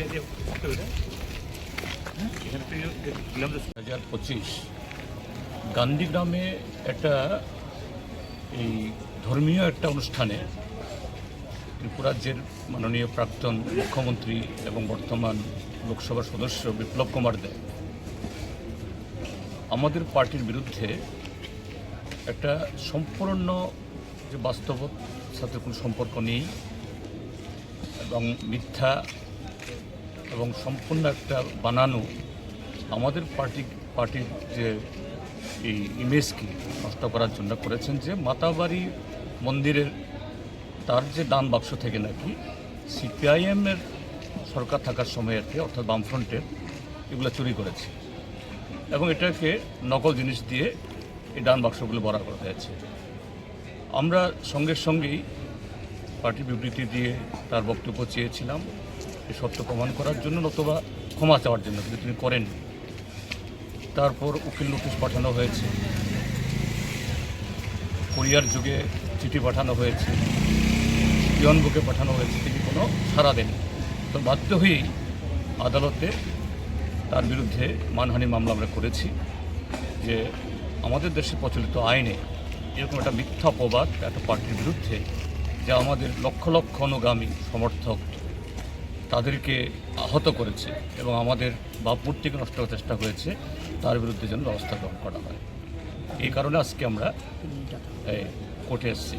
2025 গান্ধীগ্রামে একটা এই ধর্মীয় একটা অনুষ্ঠানে ত্রিপুরা রাজ্যের মাননীয় প্রাক্তন মুখ্যমন্ত্রী এবং বর্তমান লোকসভার সদস্য বিপ্লব কুমার দেব আমাদের পার্টির বিরুদ্ধে একটা সম্পূর্ণ যে বাস্তবতার সাথে কোনো সম্পর্ক নেই এবং মিথ্যা এবং সম্পূর্ণ একটা বানানো আমাদের পার্টির যে এই ইমেজকে নষ্ট করার জন্য করেছেন, যে মাতাবাড়ি মন্দিরের তার যে দান বাক্স থেকে নাকি সিপিআইএমের সরকার থাকার সময়েতে অর্থাৎ বামফ্রন্টের এগুলো চুরি করেছে এবং এটাকে নকল জিনিস দিয়ে এই দান বাক্সগুলো ভরা করা হয়েছে। আমরা সঙ্গেই পার্টি বিবৃতি দিয়ে তার বক্তব্য চেয়েছিলাম এই সত্য প্রমাণ করার জন্য, নতুবা ক্ষমা চাওয়ার জন্য, কিন্তু তিনি করেননি। তারপর উকিল নোটিশ পাঠানো হয়েছে, কোরিয়ার যুগে চিঠি পাঠানো হয়েছে, পিয়ন বুকে পাঠানো হয়েছে, তিনি কোনো সাড়া দেননি। তো বাধ্য হয়েই আদালতে তার বিরুদ্ধে মানহানি মামলা আমরা করেছি যে আমাদের দেশে প্রচলিত আইনে এরকম একটা মিথ্যা অপবাদ একটা পার্টির বিরুদ্ধে, যা আমাদের লক্ষ লক্ষ অনুগামী সমর্থক তাদেরকে আহত করেছে এবং আমাদের ভাবমূর্তিকে নষ্ট করার চেষ্টা হয়েছে, তার বিরুদ্ধে যেন ব্যবস্থা গ্রহণ করা হয়। এই কারণে আজকে আমরা কোর্টে এসেছি।